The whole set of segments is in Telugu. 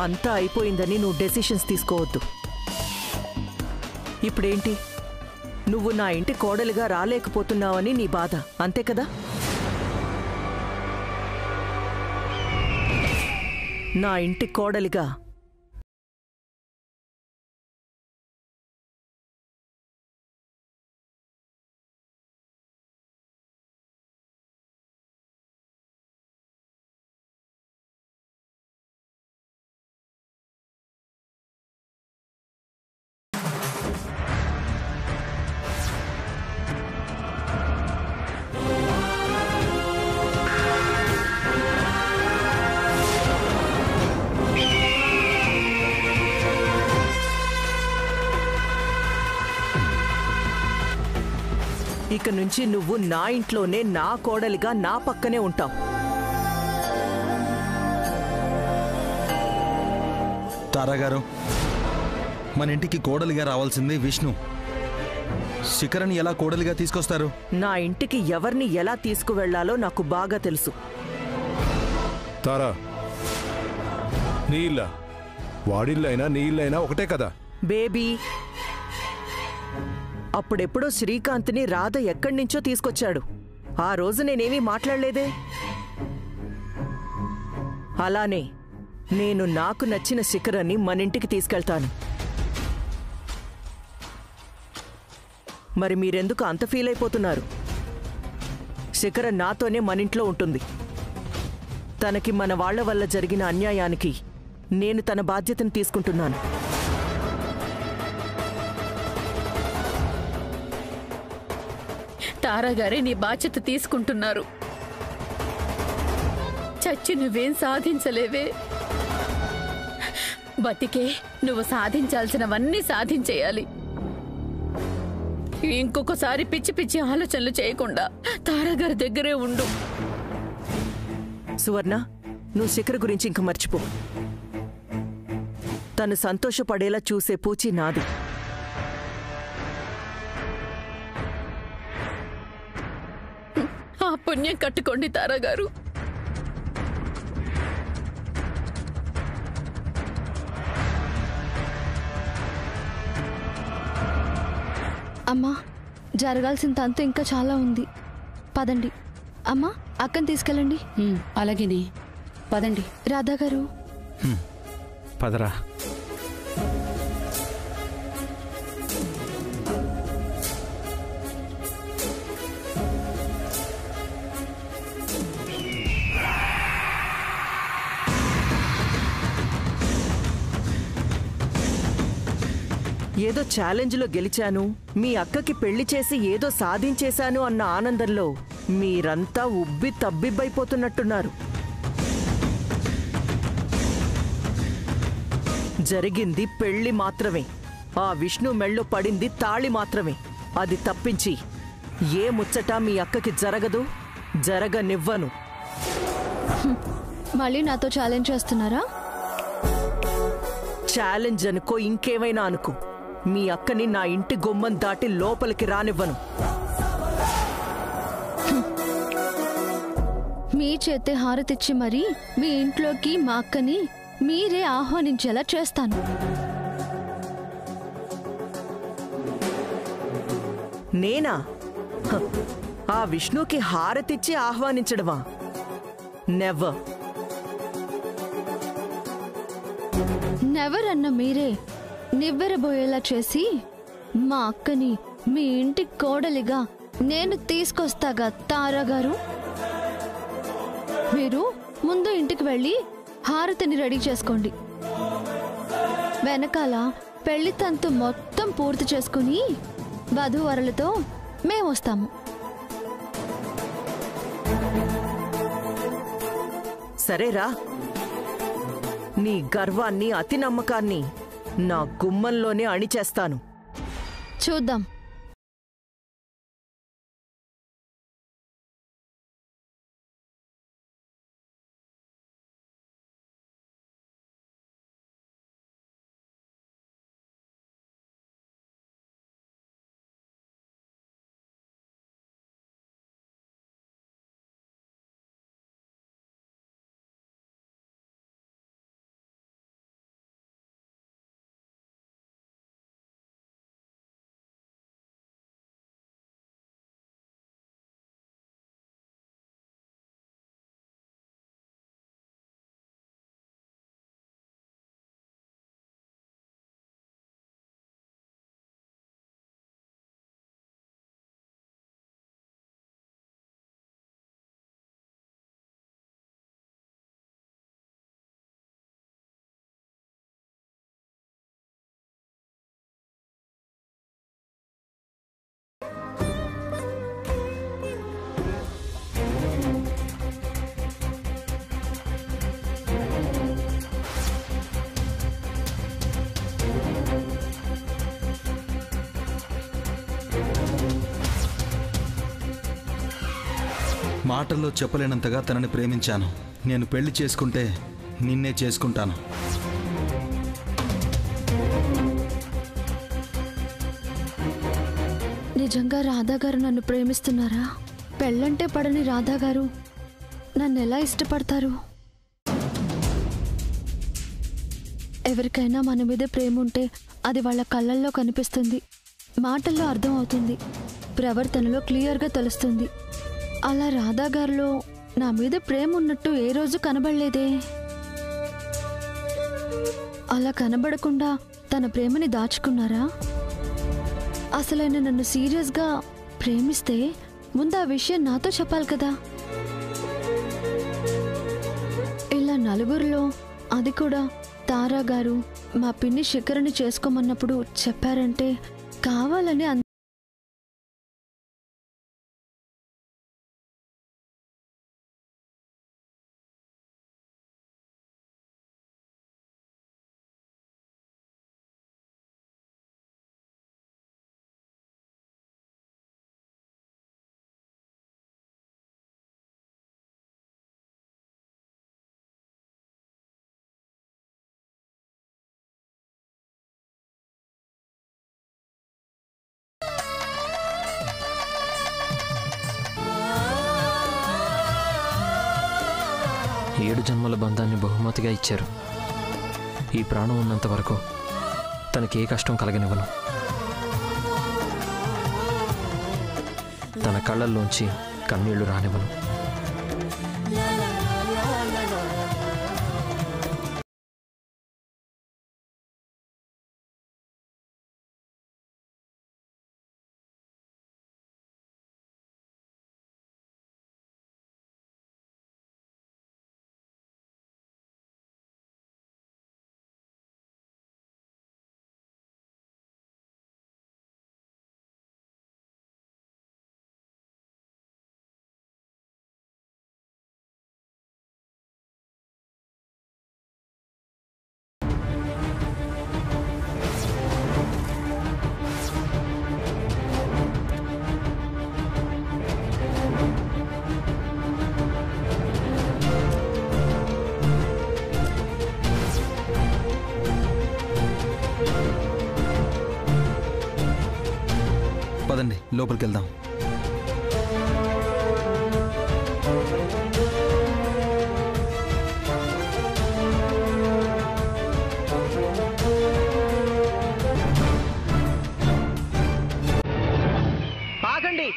అంతా అయిపోయిందని నువ్వు డెసిషన్స్ తీసుకోవద్దు. ఇప్పుడేంటి, నువ్వు నా ఇంటి కోడలిగా రాలేకపోతున్నావని నీ బాధ, అంతే కదా? నా ఇంటి కోడలిగా ఇక నుంచి నువ్వు నా ఇంట్లోనే నా కోడలిగా నా పక్కనే ఉంటావు. తారాగారు, మన ఇంటికి కోడలిగా రావాల్సింది విష్ణు. శిఖరని ఎలా కోడలిగా తీసుకొస్తారు? నా ఇంటికి ఎవరిని ఎలా తీసుకువెళ్లాలో నాకు బాగా తెలుసు. తారా, నీ ఇల్లా వాడిల్లైనా నీ ఇల్లైనా ఒకటే కదా బేబీ. అప్పుడెప్పుడో శ్రీకాంత్ని రాధ ఎక్కడి నుంచో తీసుకొచ్చాడు. ఆ రోజు నేనేమీ మాట్లాడలేదే. అలానే నేను నాకు నచ్చిన శిఖరాన్ని మనింటికి తీసుకెళ్తాను. మరి మీరెందుకు అంత ఫీల్ అయిపోతున్నారు? శిఖర నాతోనే మనింట్లో ఉంటుంది. తనకి మన వాళ్ల వల్ల జరిగిన అన్యాయానికి నేను తన బాధ్యతను తీసుకుంటున్నాను. తారాగారే నీ బాధ్యత తీసుకుంటున్నారు. చచ్చి నువ్వేం సాధించలేవే. బతికే నువ్వు సాధించాల్సినవన్నీ సాధించేయాలి. ఇంకొకసారి పిచ్చి పిచ్చి ఆలోచనలు చేయకుండా తారాగారి దగ్గరే ఉండు. సువర్ణ, నువ్వు శిఖర గురించి ఇంక మర్చిపో. తను సంతోషపడేలా చూసే పూచి నాది. ఆ పుణ్యం కట్టుకోండి తారాగారు. అమ్మా, జరగాల్సిన తంతు ఇంకా చాలా ఉంది. పదండి. అమ్మా, అక్కని తీసుకెళ్ళండి. అలాగేనే, పదండి. రాధా గారు, పదరా. ఏదో ఛాలెంజ్లో గెలిచాను, మీ అక్కకి పెళ్లి చేసి ఏదో సాధించేశాను అన్న ఆనందంలో మీరంతా ఉబ్బి తబ్బిబ్బైపోతున్నట్టున్నారు. జరిగింది పెళ్లి మాత్రమే. ఆ విష్ణు మెళ్ళో పడింది తాళి మాత్రమే. అది తప్పించి ఏ ముచ్చట మీ అక్కకి జరగదు, జరగనివ్వను. మళ్ళీ నాతో ఛాలెంజ్ చేస్తున్నారా? ఛాలెంజ్ అనుకో, ఇంకేమైనా అనుకో, మీ అక్కని నా ఇంటి గుమ్మం దాటి లోపలికి రానివ్వను. మీ చేతే హారతిచ్చి మరి మీ ఇంట్లోకి మా అక్కని మీరే ఆహ్వానించేలా చేస్తాను. నేనా? ఆ విష్ణుకి హారతిచ్చి ఆహ్వానించడమా? నెవర్. నెవర్ అన్న మీరే నివ్వెరబోయేలా చేసి మా అక్కని మీ ఇంటి కోడలిగా నేను తీసుకొస్తాగా తారా గారు. మీరు ముందు ఇంటికి వెళ్ళి హారతిని రెడీ చేసుకోండి. వెనకాల పెళ్లి తంతు మొత్తం పూర్తి చేసుకుని వధూవరులతో మేమొస్తాము. సరేరా, నీ గర్వాన్ని అతి నమ్మకాన్ని నా గుమ్మంలోనే అణిచేస్తాను. చూద్దాం. మాటల్లో చెప్పలేనంతగా తనని ప్రేమించాను. నేను పెళ్లి చేసుకుంటే నిన్నే చేసుకుంటాను. నిజంగా రాధా గారు నన్ను ప్రేమిస్తున్నారా? పెళ్ళంటే పడని రాధా గారు నన్ను ఎలా ఇష్టపడతారు? ఎవరికైనా మన మీద ప్రేమ ఉంటే అది వాళ్ళ కళ్ళల్లో కనిపిస్తుంది, మాటల్లో అర్థం అవుతుంది, ప్రవర్తనలో క్లియర్గా తెలుస్తుంది. అలా రాధా గారిలో నా మీద ప్రేమ ఉన్నట్టు ఏ రోజు కనబడలేదే. అలా కనబడకుండా తన ప్రేమని దాచుకున్నారా? అసలు ఆయన నన్ను సీరియస్గా ప్రేమిస్తే ముందు ఆ విషయం నాతో చెప్పాలి కదా. ఇలా నలుగురిలో, అది కూడా తారా గారు మా పిన్ని శిఖరని చేసుకోమన్నప్పుడు చెప్పారంటే కావాలని ఏడు జన్మల బంధాన్ని బహుమతిగా ఇచ్చారు. ఈ ప్రాణం ఉన్నంత వరకు తనకి ఏ కష్టం కలగనివ్వను. తన కళ్ళల్లోంచి కన్నీళ్లు రానివ్వను. పదండి, లోపలికి వెళ్దాం. ఆగండి.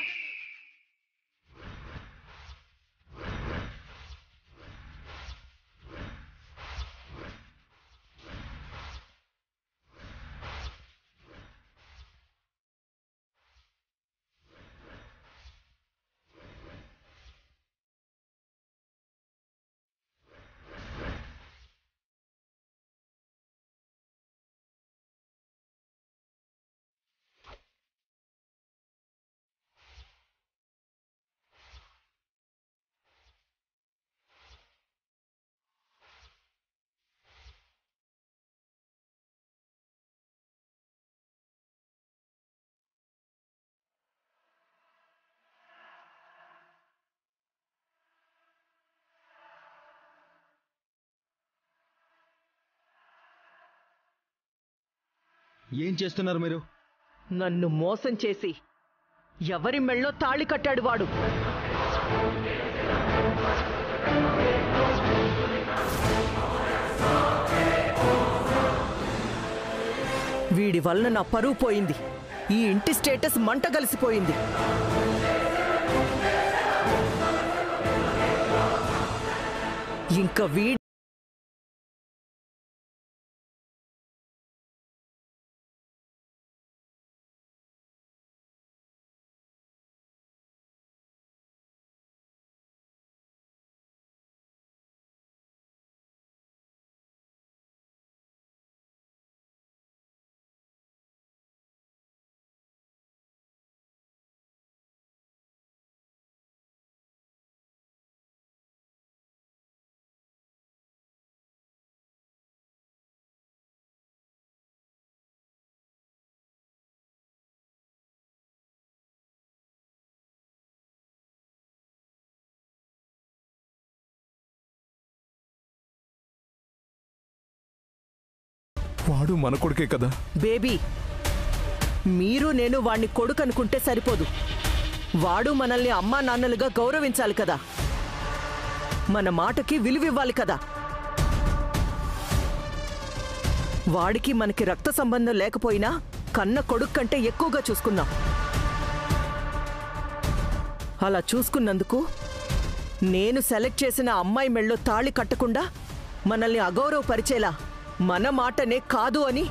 ఏం చేస్తున్నారు మీరు? నన్ను మోసం చేసి ఎవరి మెళ్ళో తాళి కట్టాడు వాడు? వీడి వల్ల నా పరువు పోయింది. ఈ ఇంటి స్టేటస్ మంట కలిసిపోయింది. ఇంకా వీడి వాడు మన కొడుకే కదా. బేబీ, మీరు నేను వాణ్ణి కొడుకు అనుకుంటే సరిపోదు. వాడు మనల్ని అమ్మా నాన్నలుగా గౌరవించాలి కదా, మన మాటకి విలువివ్వాలి కదా. వాడికి మనకి రక్త సంబంధం లేకపోయినా కన్న కొడుకు కంటే ఎక్కువగా చూసుకున్నాం. అలా చూసుకున్నందుకు నేను సెలెక్ట్ చేసిన అమ్మాయి మెళ్ళో తాళి కట్టకుండా మనల్ని అగౌరవపరిచేలా మన మాటనే కాదు అని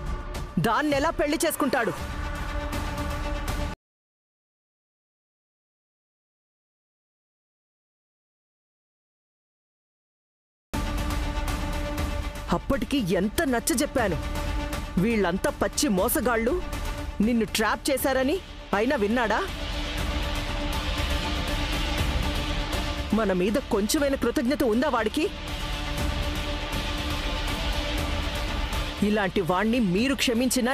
దాన్నెలా పెళ్లి చేసుకుంటాడు? అప్పటికి ఎంత నచ్చజెప్పాను. వీళ్ళంతా పచ్చి మోసగాళ్ళు, నిన్ను ట్రాప్ చేశారని. అయినా విన్నాడా? మన మీద కొంచెమైన కృతజ్ఞత ఉందా వాడికి? ఇలాంటి వాణ్ణి మీరు క్షమించినా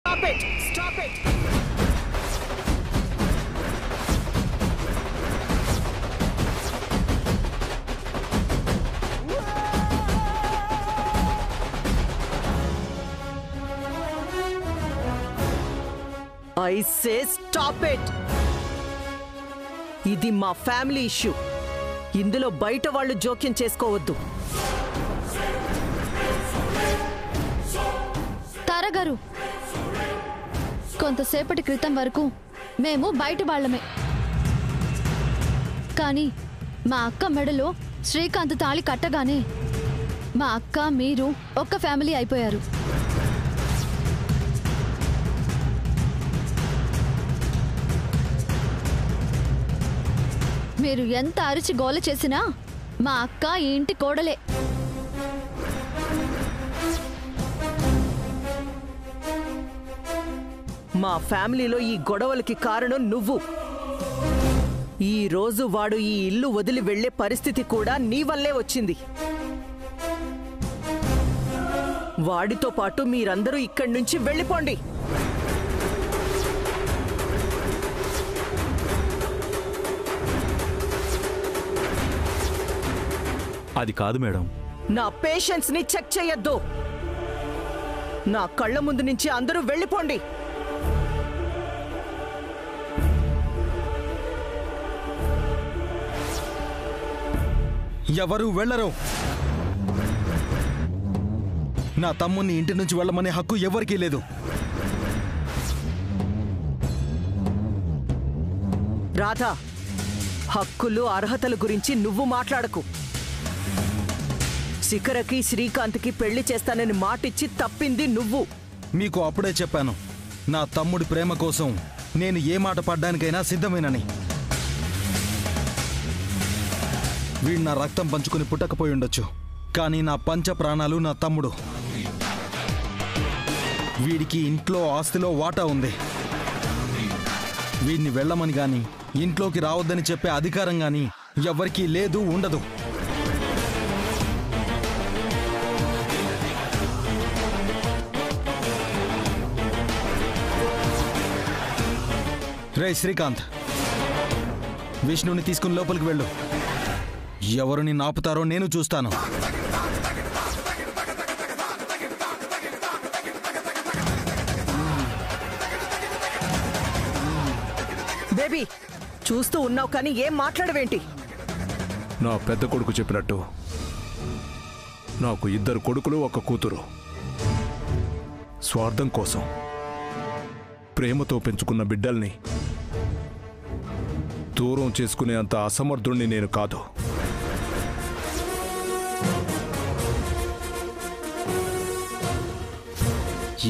Stop it! Stop it! I say stop it! ఇది మా ఫ్యామిలీ ఇష్యూ. ఇందులో బయట వాళ్ళు జోక్యం చేసుకోవద్దు. తారాగారు, కొంతసేపటి క్రితం వరకు మేము బయట వాళ్ళమే. కానీ మా అక్క మెడలో శ్రీకాంత్ తాళి కట్టగానే మా అక్క మీరు ఒక్క ఫ్యామిలీ అయిపోయారు. మీరు ఎంత అరిచి గోల చేసినా మా అక్క ఈ ఇంటి కోడలే. మా ఫ్యామిలీలో ఈ గొడవలకి కారణం నువ్వు. ఈ రోజు వాడు ఈ ఇల్లు వదిలి వెళ్లే పరిస్థితి కూడా నీ వల్లే వచ్చింది. వాడితో పాటు మీరందరూ ఇక్కడి నుంచి వెళ్ళిపోండి. అది కాదు మేడం. నా పేషెన్స్ ని చెక్ చేయొద్దు. నా కళ్ళ ముందు నుంచి అందరూ వెళ్ళిపోండి. ఎవరు వెళ్ళరు. నా తమ్ముని ఇంటి నుంచి వెళ్ళమనే హక్కు ఎవరికీ లేదు. రాధా, హక్కులు అర్హతల గురించి నువ్వు మాట్లాడకు. శిఖరకి శ్రీకాంత్కి పెళ్లి చేస్తానని మాటిచ్చి తప్పింది నువ్వు. మీకు అప్పుడే చెప్పాను, నా తమ్ముడి ప్రేమ కోసం నేను ఏ మాట పడ్డానికైనా సిద్ధమేనని. వీడు నా రక్తం పంచుకుని పుట్టకపోయి ఉండొచ్చు, కానీ నా పంచ ప్రాణాలు నా తమ్ముడు. వీడికి ఇంట్లో ఆస్తిలో వాటా ఉంది. వీడిని వెళ్ళమని గాని ఇంట్లోకి రావద్దని చెప్పే అధికారం గాని ఎవరికీ లేదు, ఉండదు. రే శ్రీకాంత్, విష్ణుని తీసుకుని లోపలికి వెళ్ళు. ఎవరు నిన్ను ఆపుతారో నేను చూస్తాను. బేబీ, చూస్తూ ఉన్నావు కానీ ఏం మాట్లాడవేంటి? నా పెద్ద కొడుకు చెప్పినట్టు నాకు 2 కొడుకులు 1 కూతురు. స్వార్థం కోసం ప్రేమతో పెంచుకున్న బిడ్డల్ని దూరం చేసుకునే అంత అసమర్థుణ్ణి నేను కాదు.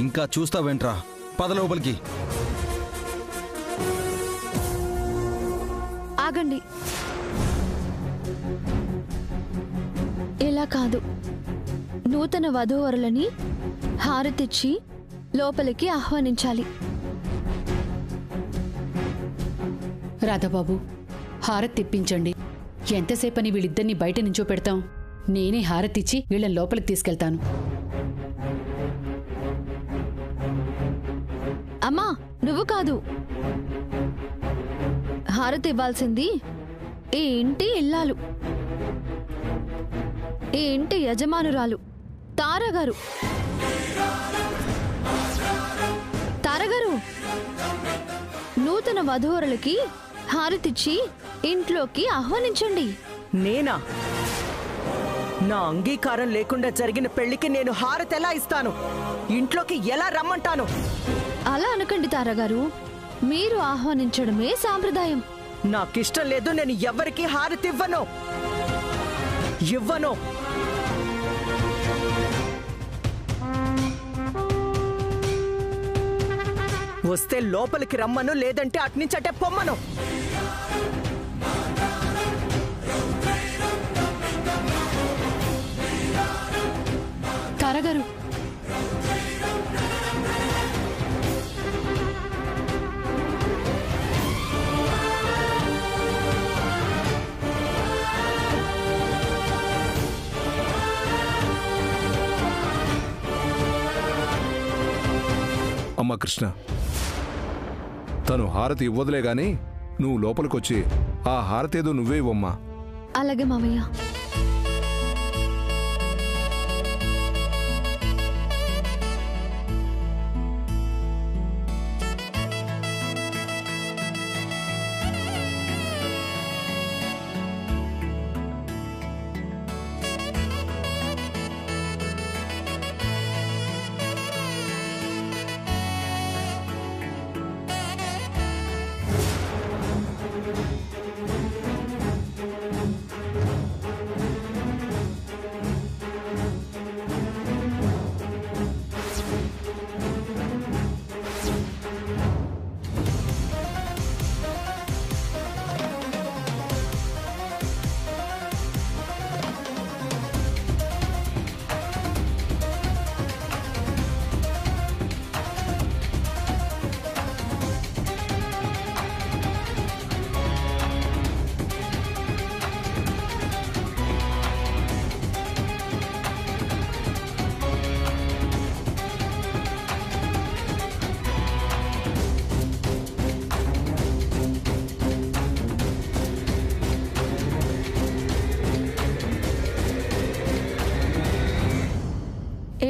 ఇంకా చూస్తావేంట్రా? పద లోపలికి. ఆగండి. ఇలా కాదు. నూతన వధూవరులని హారతిచ్చి లోపలికి ఆహ్వానించాలి. రాధాబాబు, హారతి తెప్పించండి. ఎంతసేపని వీళ్ళిద్దరినీ బయట నుంచో పెడతాం. నేనే హారతిచ్చి వీళ్ళని లోపలికి తీసుకెళ్తాను. అమ్మా, నువ్వు కాదు. హారతి ఇవ్వాల్సింది ఈ ఇంటి ఇల్లాలు, ఈ ఇంటి యజమానురాలు తారగారు. తారగారు, నూతన వధూవరులకి హారతిచ్చి ఇంట్లోకి ఆహ్వానించండి. నేనా? నా అంగీకారం లేకుండా జరిగిన పెళ్లికి నేను హారతి ఎలా ఇస్తాను? ఇంట్లోకి ఎలా రమ్మంటాను? అలా అనకండి తారగారు, మీరు ఆహ్వానించడమే సాంప్రదాయం. నాకిష్టం లేదు. నేను ఎవ్వరికీ హారతి ఇవ్వను. వస్తే లోపలికి రమ్మను, లేదంటే అట్నుంచటే పొమ్మను. తారగారు, అమ్మా కృష్ణ, తను హారతి ఇవ్వదులే గాని నువ్వు లోపలికొచ్చి ఆ హారతేదో నువ్వే ఇవ్వమ్మా. అలాగే మావయ్య.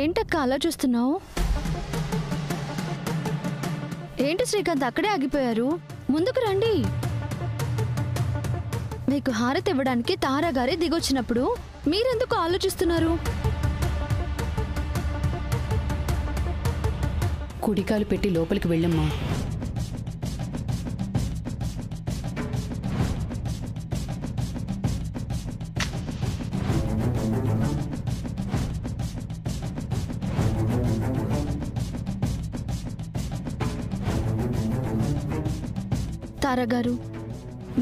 ఏంటక్క అలా చూస్తున్నావు? ఏంటి శ్రీకాంత్ అక్కడే ఆగిపోయారు? ముందుకు రండి. మీకు హారతి ఇవ్వడానికి తారాగారే దిగొచ్చినప్పుడు మీరెందుకు ఆలోచిస్తున్నారు? కుడికాలు పెట్టి లోపలికి వెళ్ళమ్మా. తారగారు,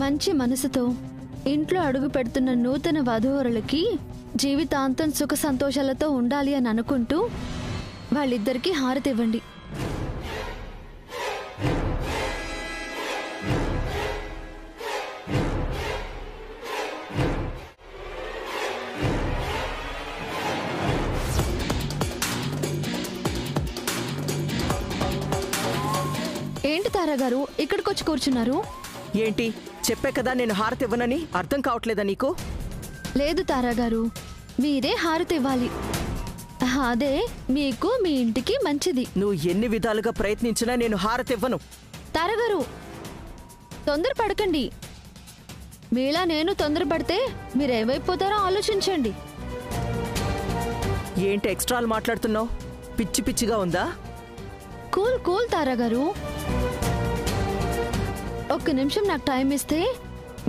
మంచి మనసుతో ఇంట్లో అడుగు పెడుతున్న నూతన వధూవరులకి జీవితాంతం సుఖ సంతోషాలతో ఉండాలి అని అనుకుంటూ వాళ్ళిద్దరికీ హారతి ఇవ్వండి. ఏంటి తారాగారు ఇక్కడికొచ్చి కూర్చున్నారు? ఏంటి చెప్పే కదా నేను హారతి ఇవ్వనని? అర్థం కావట్లేదా నీకు? లేదు తారాగారు, మీరే హారతి ఇవ్వాలి. అదే మీకు మీ ఇంటికి మంచిది. నువ్వు ఎన్ని విధాలుగా ప్రయత్నించినా నేను హారతి ఇవ్వను. తారాగారు, తొందరపడకండి. మీలా నేను తొందరపడితే మీరేమైపోతారో ఆలోచించండి. ఏంటి ఎక్స్ట్రాలు మాట్లాడుతున్నావు? పిచ్చి పిచ్చిగా ఉందా? కూల్ కూల్ తారాగారు, ఒక్క నిమిషం నాకు టైం ఇస్తే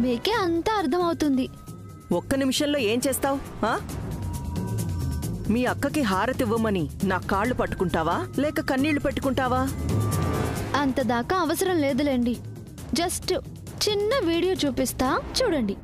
మీకే అంతా అర్థమవుతుంది. ఒక్క నిమిషంలో ఏం చేస్తావు? మీ అక్కకి హారతి ఇవ్వమని నా కాళ్ళు పట్టుకుంటావా లేక కన్నీళ్లు పెట్టుకుంటావా? అంతదాకా అవసరం లేదులేండి. జస్ట్ చిన్న వీడియో చూపిస్తా చూడండి.